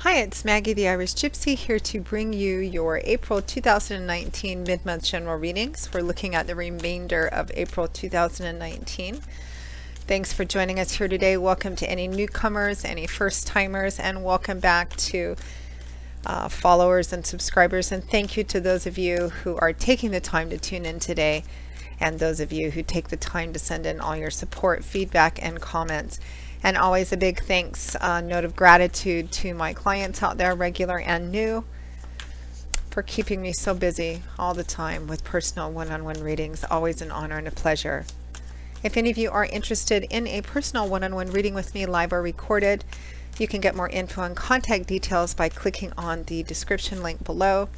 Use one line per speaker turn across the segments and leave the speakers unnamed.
Hi, it's Maggie the Irish Gypsy here to bring you your April 2019 mid-month general readings. We're looking at the remainder of April 2019. Thanks for joining us here today. Welcome to any newcomers, any first-timers, and welcome back to followers and subscribers. And thank you to those of you who are taking the time to tune in today, and those of you who take the time to send in all your support, feedback, and comments. And always a big thanks, note of gratitude to my clients out there, regular and new, for keeping me so busy all the time with personal one-on-one readings. Always an honor and a pleasure. If any of you are interested in a personal one-on-one reading with me, live or recorded, you can get more info and contact details by clicking on the description link below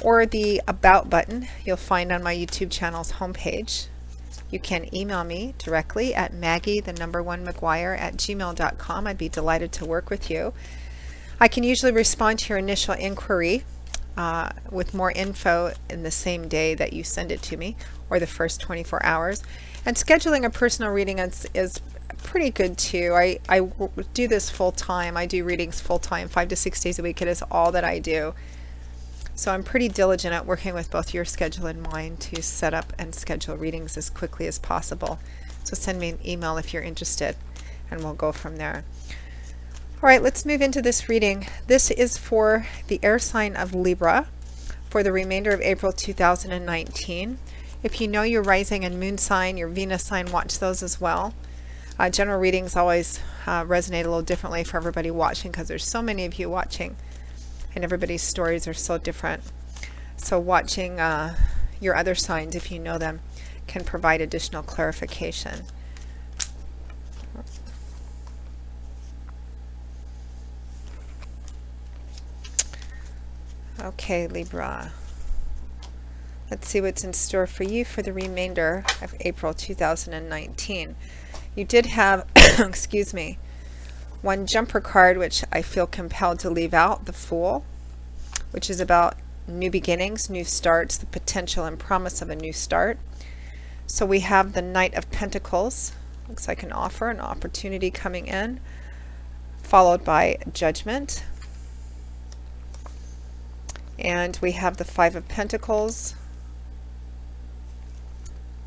or the About button you'll find on my YouTube channel's homepage. You can email me directly at maggie1mcguire@gmail.com. I'd be delighted to work with you. I can usually respond to your initial inquiry with more info in the same day that you send it to me or the first 24 hours. And scheduling a personal reading is pretty good too. I do this full time. I do readings full time, 5 to 6 days a week. It is all that I do. So I'm pretty diligent at working with both your schedule and mine to set up and schedule readings as quickly as possible. So send me an email if you're interested and we'll go from there. All right, let's move into this reading. This is for the air sign of Libra for the remainder of April 2019. If you know your rising and moon sign, your Venus sign, watch those as well. General readings always resonate a little differently for everybody watching because there's so many of you watching. And everybody's stories are so different. So watching your other signs, if you know them, can provide additional clarification. Okay, Libra. Let's see what's in store for you for the remainder of April 2019. You did have, excuse me, one jumper card, which I feel compelled to leave out, the Fool, which is about new beginnings, new starts, the potential and promise of a new start. So we have the Knight of Pentacles, looks like an offer, an opportunity coming in, followed by Judgment. And we have the Five of Pentacles,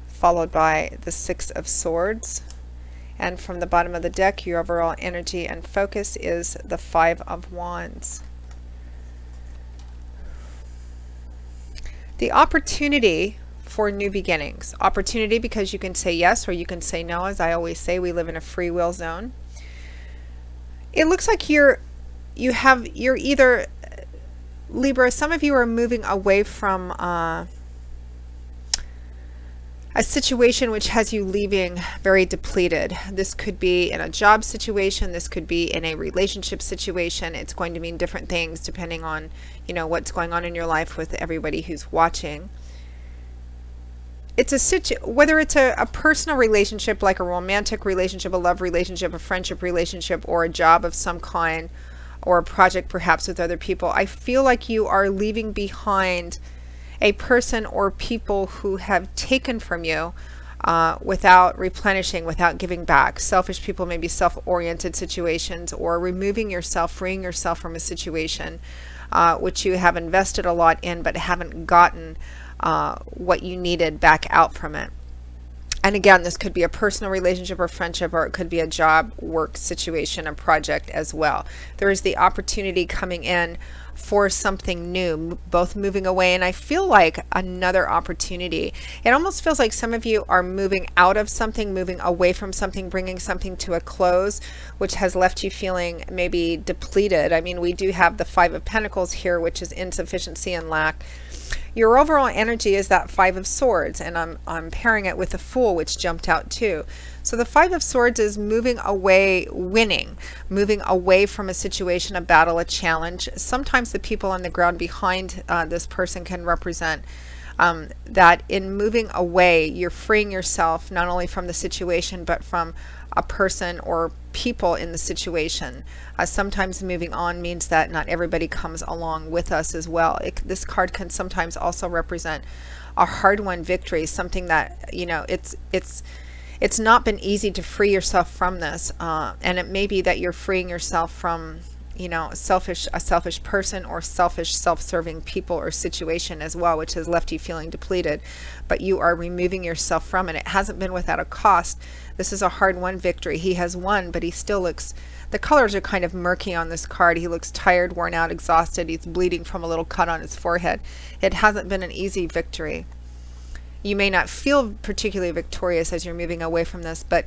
followed by the Six of Swords. And from the bottom of the deck, your overall energy and focus is the Five of Wands. The opportunity for new beginnings. Opportunity because you can say yes or you can say no. As I always say, we live in a free will zone. It looks like you're either, Libra, some of you are moving away from a situation which has you leaving very depleted. This could be in a job situation. This could be in a relationship situation. It's going to mean different things depending on, you know, what's going on in your life with everybody who's watching. It's whether it's a personal relationship, like a romantic relationship, a love relationship, a friendship relationship, or a job of some kind, or a project perhaps with other people. I feel like you are leaving behind a person or people who have taken from you without replenishing, without giving back. Selfish people, maybe self-oriented situations, or removing yourself, freeing yourself from a situation which you have invested a lot in but haven't gotten what you needed back out from it. And again, this could be a personal relationship or friendship, or it could be a job, work situation, a project as well. There is the opportunity coming in for something new, both moving away, and I feel like another opportunity. It almost feels like some of you are moving out of something, moving away from something, bringing something to a close, which has left you feeling maybe depleted. I mean, we do have the Five of Pentacles here, which is insufficiency and lack. Your overall energy is that Five of Swords, and I'm pairing it with the Fool, which jumped out too. So the Five of Swords is moving away, winning, moving away from a situation, a battle, a challenge. Sometimes the people on the ground behind this person can represent that in moving away, you're freeing yourself not only from the situation, but from a person or people in the situation. Sometimes moving on means that not everybody comes along with us as well. This card can sometimes also represent a hard-won victory, something that, you know, it's not been easy to free yourself from this, and it may be that you're freeing yourself from a selfish person or selfish, self-serving people or situation as well, which has left you feeling depleted, but you are removing yourself from it. It hasn't been without a cost. This is a hard-won victory. He has won, but he still looks, the colors are kind of murky on this card. He looks tired, worn out, exhausted. He's bleeding from a little cut on his forehead. It hasn't been an easy victory. You may not feel particularly victorious as you're moving away from this, but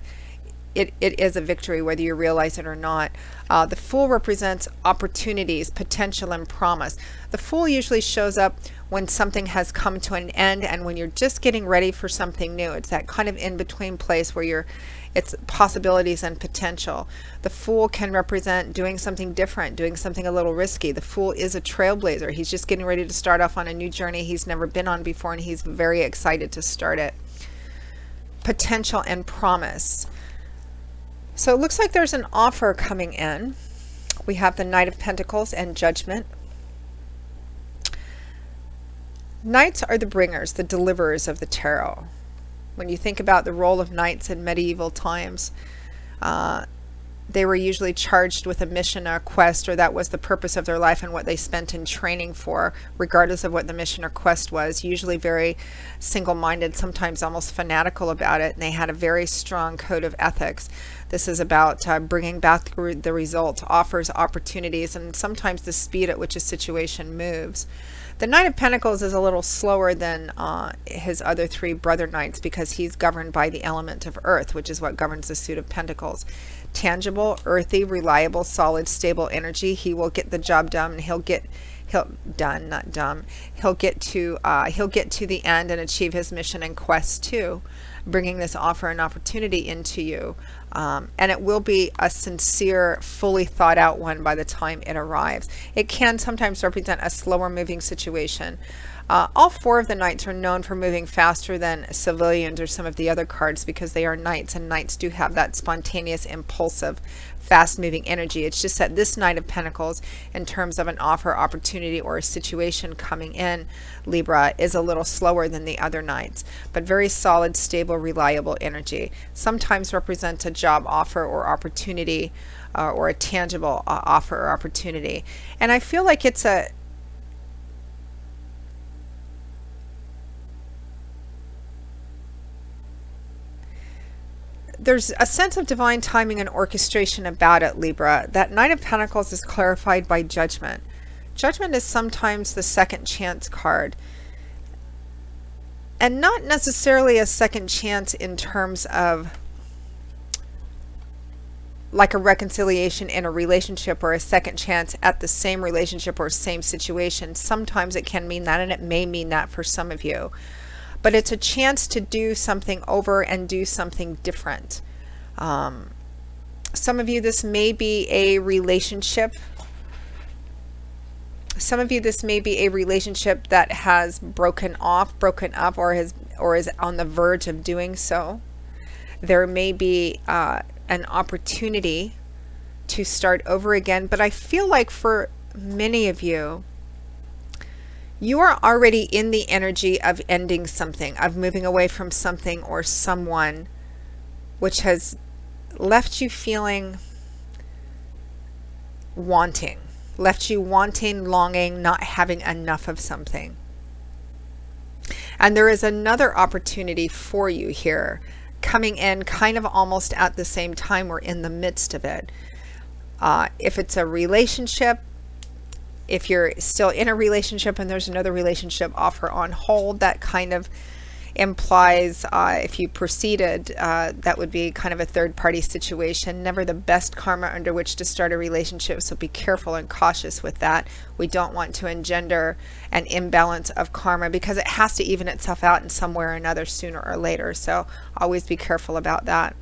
it is a victory whether you realize it or not. The Fool represents opportunities, potential, and promise. The Fool usually shows up when something has come to an end and when you're just getting ready for something new. It's that kind of in-between place where it's possibilities and potential. The Fool can represent doing something different, doing something a little risky. The Fool is a trailblazer. He's just getting ready to start off on a new journey he's never been on before, and he's very excited to start it. Potential and promise. So it looks like there's an offer coming in. We have the Knight of Pentacles and Judgment. Knights are the bringers, the deliverers of the tarot. When you think about the role of knights in medieval times, they were usually charged with a mission, a quest, or that was the purpose of their life and what they spent in training for, regardless of what the mission or quest was. Usually very single-minded, sometimes almost fanatical about it, and they had a very strong code of ethics. This is about bringing back the results, offers, opportunities, and sometimes the speed at which a situation moves. The Knight of Pentacles is a little slower than his other three brother knights because he's governed by the element of earth, which is what governs the suit of Pentacles. Tangible, earthy, reliable, solid, stable energy. He will get the job done, and he'll get to the end and achieve his mission and quest too, bringing this offer and opportunity into you. And it will be a sincere, fully thought out one by the time it arrives. It can sometimes represent a slower moving situation. All four of the knights are known for moving faster than civilians or some of the other cards because they are knights, and knights do have that spontaneous, impulsive, fast-moving energy. It's just that this Knight of Pentacles, in terms of an offer, opportunity, or a situation coming in, Libra, is a little slower than the other knights, but very solid, stable, reliable energy. Sometimes represents a job offer or opportunity, or a tangible offer or opportunity. And I feel like it's there's a sense of divine timing and orchestration about it, Libra. That Knight of Pentacles is clarified by Judgment. Judgment is sometimes the second chance card. And not necessarily a second chance in terms of like a reconciliation in a relationship or a second chance at the same relationship or same situation. Sometimes it can mean that, and it may mean that for some of you. But it's a chance to do something over and do something different. Some of you, this may be a relationship. Some of you, this may be a relationship that has broken off, broken up, or is on the verge of doing so. There may be an opportunity to start over again. But I feel like for many of you, you are already in the energy of ending something, of moving away from something or someone, which has left you feeling wanting, longing, not having enough of something. And there is another opportunity for you here coming in kind of almost at the same time. We're in the midst of it. If it's a relationship, if you're still in a relationship and there's another relationship offer on hold, that kind of implies if you proceeded, that would be kind of a third-party situation. Never the best karma under which to start a relationship, so be careful and cautious with that. We don't want to engender an imbalance of karma because it has to even itself out in some way or another sooner or later, so always be careful about that.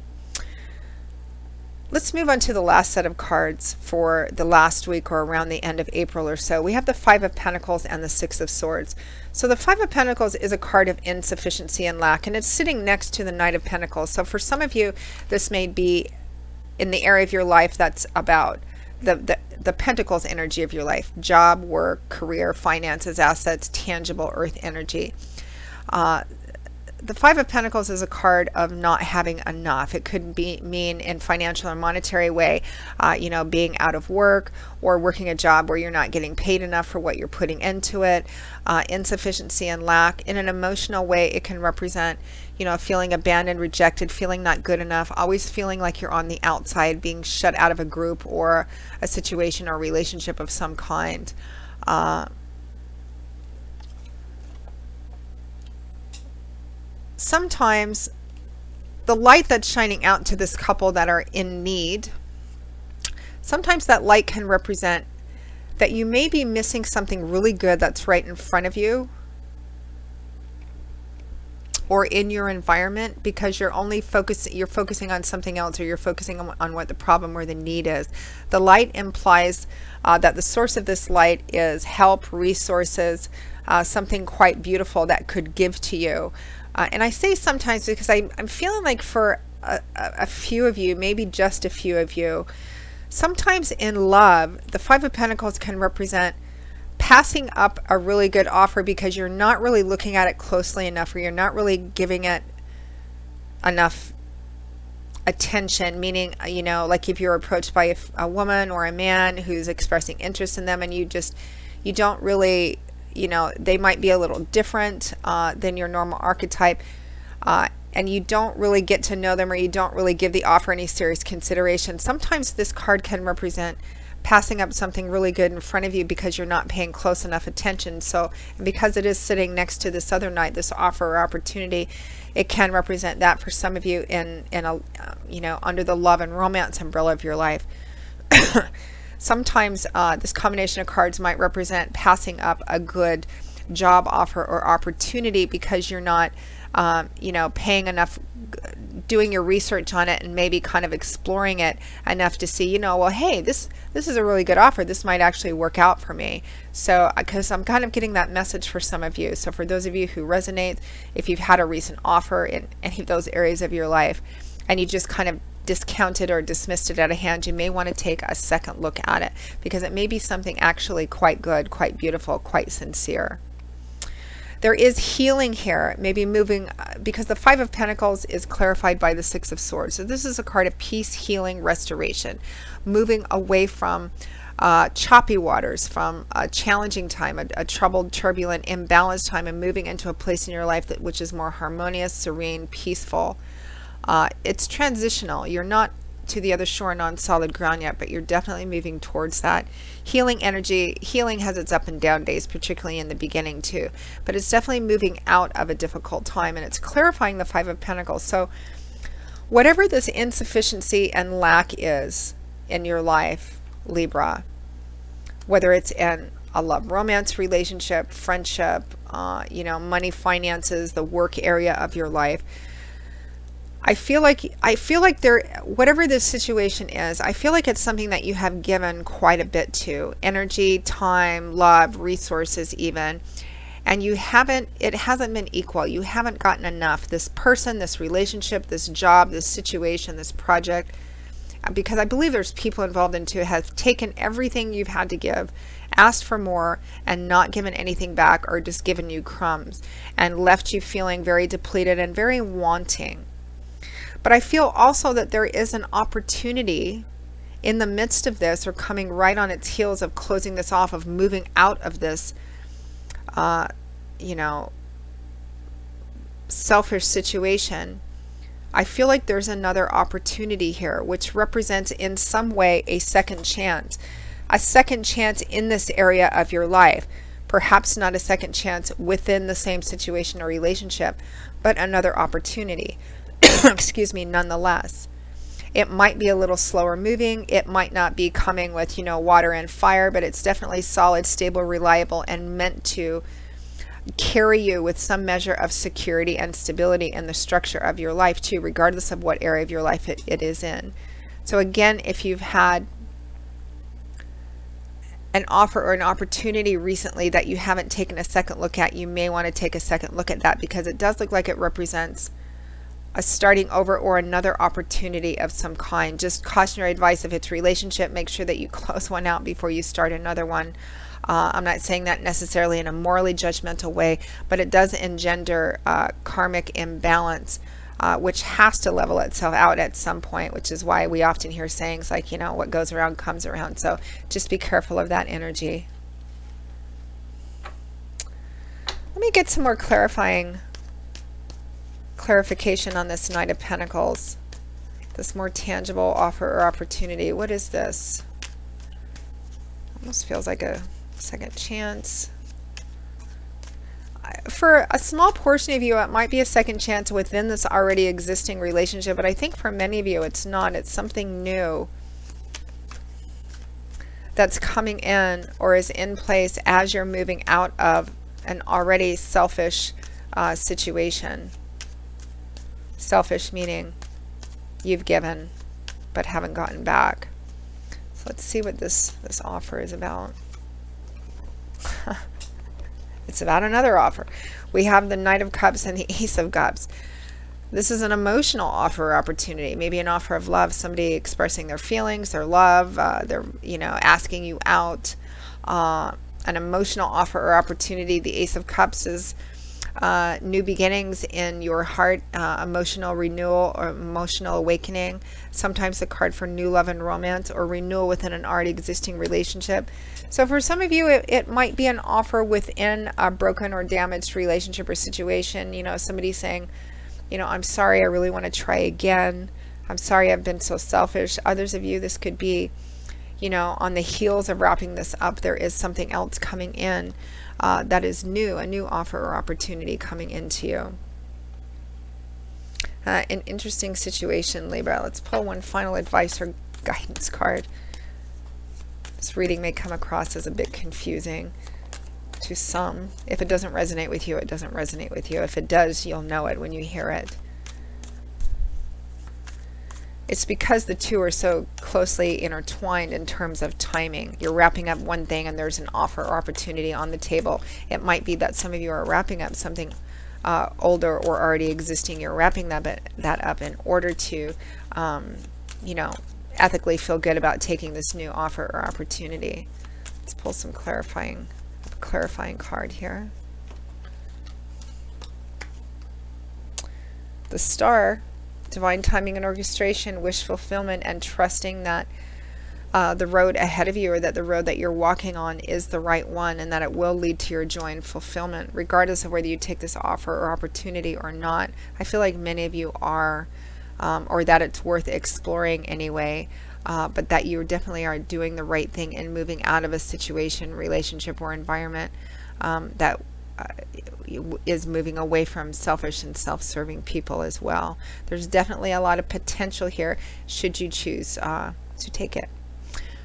Let's move on to the last set of cards for the last week or around the end of April or so. We have the Five of Pentacles and the Six of Swords. So the Five of Pentacles is a card of insufficiency and lack, and it's sitting next to the Knight of Pentacles. So for some of you, this may be in the area of your life that's about the Pentacles energy of your life: job, work, career, finances, assets, tangible earth energy. the Five of Pentacles is a card of not having enough. It could mean in financial or monetary way, you know, being out of work or working a job where you're not getting paid enough for what you're putting into it, insufficiency and lack. In an emotional way, it can represent, you know, feeling abandoned, rejected, feeling not good enough, always feeling like you're on the outside, being shut out of a group or a situation or relationship of some kind. Sometimes the light that's shining out to this couple that are in need, sometimes that light can represent that you may be missing something really good that's right in front of you or in your environment, because you're focusing on something else, or you're focusing on what the problem or the need is. The light implies that the source of this light is help, resources, something quite beautiful that could give to you. And I say sometimes because I'm feeling like for a few of you, maybe just a few of you, sometimes in love, the Five of Pentacles can represent passing up a really good offer because you're not really looking at it closely enough, or you're not really giving it enough attention. Meaning, you know, like if you're approached by a woman or a man who's expressing interest in them, and you don't really, you know, they might be a little different than your normal archetype, and you don't really get to know them, or you don't really give the offer any serious consideration. Sometimes this card can represent passing up something really good in front of you because you're not paying close enough attention. So, and because it is sitting next to this other knight, this offer or opportunity, it can represent that for some of you in a you know, under the love and romance umbrella of your life. Sometimes this combination of cards might represent passing up a good job offer or opportunity because you're not, you know, paying enough, doing your research on it, and maybe kind of exploring it enough to see, you know, well, hey, this is a really good offer. This might actually work out for me. So, because I'm kind of getting that message for some of you. So for those of you who resonate, if you've had a recent offer in any of those areas of your life, and you just kind of discounted or dismissed it out of hand, you may want to take a second look at it, because it may be something actually quite good, quite beautiful, quite sincere. There is healing here, maybe moving, because the Five of Pentacles is clarified by the Six of Swords. So this is a card of peace, healing, restoration, moving away from choppy waters, from a challenging time, a troubled, turbulent, imbalanced time, and moving into a place in your life which is more harmonious, serene, peaceful. It's transitional. You're not to the other shore and on solid ground yet, but you're definitely moving towards that. Healing energy, healing has its up and down days, particularly in the beginning too, but it's definitely moving out of a difficult time, and it's clarifying the Five of Pentacles. So whatever this insufficiency and lack is in your life, Libra, whether it's in a love romance relationship, friendship, you know, money, finances, the work area of your life, I feel like there, whatever this situation is, I feel like it's something that you have given quite a bit to. Energy, time, love, resources even. And you haven't, it hasn't been equal. You haven't gotten enough. This person, this relationship, this job, this situation, this project, because I believe there's people involved in too, have taken everything you've had to give, asked for more, and not given anything back, or just given you crumbs and left you feeling very depleted and very wanting. But I feel also that there is an opportunity in the midst of this, or coming right on its heels of closing this off, of moving out of this, you know, selfish situation. I feel like there's another opportunity here, which represents in some way a second chance in this area of your life. Perhaps not a second chance within the same situation or relationship, but another opportunity. Excuse me, nonetheless. It might be a little slower moving. It might not be coming with, you know, water and fire, but it's definitely solid, stable, reliable, and meant to carry you with some measure of security and stability in the structure of your life too, regardless of what area of your life it is in. So again, if you've had an offer or an opportunity recently that you haven't taken a second look at, you may want to take a second look at that, because it does look like it represents a starting over or another opportunity of some kind. Just cautionary advice: if it's relationship, make sure that you close one out before you start another one. I'm not saying that necessarily in a morally judgmental way, but it does engender karmic imbalance, which has to level itself out at some point, which is why we often hear sayings like, you know, what goes around comes around. So just be careful of that energy. Let me get some more clarification on this Knight of Pentacles. This more tangible offer or opportunity. What is this? Almost feels like a second chance. For a small portion of you, it might be a second chance within this already existing relationship, but I think for many of you it's not. It's something new that's coming in or is in place as you're moving out of an already selfish situation. Selfish meaning you've given but haven't gotten back. So let's see what this offer is about. It's about another offer. We have the Knight of Cups and the Ace of Cups. This is an emotional offer or opportunity, maybe an offer of love, somebody expressing their feelings, their love, they're, you know, asking you out. An emotional offer or opportunity. The Ace of Cups is new beginnings in your heart, emotional renewal or emotional awakening. Sometimes the card for new love and romance or renewal within an already existing relationship. So for some of you, it might be an offer within a broken or damaged relationship or situation. You know, somebody saying, you know, I'm sorry, I really want to try again. I'm sorry I've been so selfish. Others of you, this could be, you know, on the heels of wrapping this up, there is something else coming in that is new, a new offer or opportunity coming into you. An interesting situation, Libra. Let's pull one final advice or guidance card. This reading may come across as a bit confusing to some. If it doesn't resonate with you, it doesn't resonate with you. If it does, you'll know it when you hear it. It's because the two are so closely intertwined in terms of timing. You're wrapping up one thing and there's an offer or opportunity on the table. It might be that some of you are wrapping up something older or already existing. You're wrapping that up in order to, you know, ethically feel good about taking this new offer or opportunity. Let's pull some clarifying card here. The Star, divine timing and orchestration, wish fulfillment, and trusting that the road ahead of you, or that the road that you're walking on is the right one, and that it will lead to your joy and fulfillment, regardless of whether you take this offer or opportunity or not. I feel like many of you are, or that it's worth exploring anyway, but that you definitely are doing the right thing and moving out of a situation, relationship, or environment that is moving away from selfish and self-serving people as well. There's definitely a lot of potential here should you choose to take it.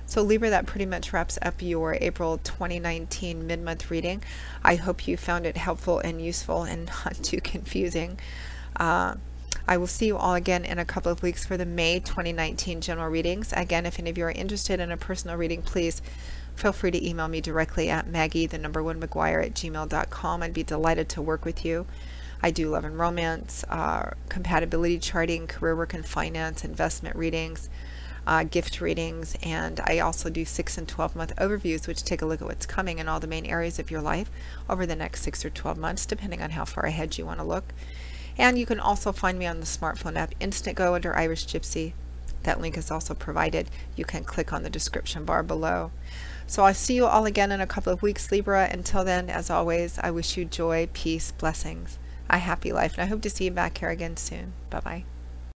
So Libra, that pretty much wraps up your April 2019 mid-month reading. I hope you found it helpful and useful and not too confusing. I will see you all again in a couple of weeks for the May 2019 general readings. Again, if any of you are interested in a personal reading, please feel free to email me directly at Maggie1McGuire@gmail.com. I'd be delighted to work with you. I do love and romance, compatibility charting, career work and finance, investment readings, gift readings, and I also do 6 and 12-month overviews, which take a look at what's coming in all the main areas of your life over the next 6 or 12 months, depending on how far ahead you want to look. And you can also find me on the smartphone app Instantgo under Irish Gypsy. That link is also provided. You can click on the description bar below. So I'll see you all again in a couple of weeks, Libra. Until then, as always, I wish you joy, peace, blessings, a happy life, and I hope to see you back here again soon. Bye-bye.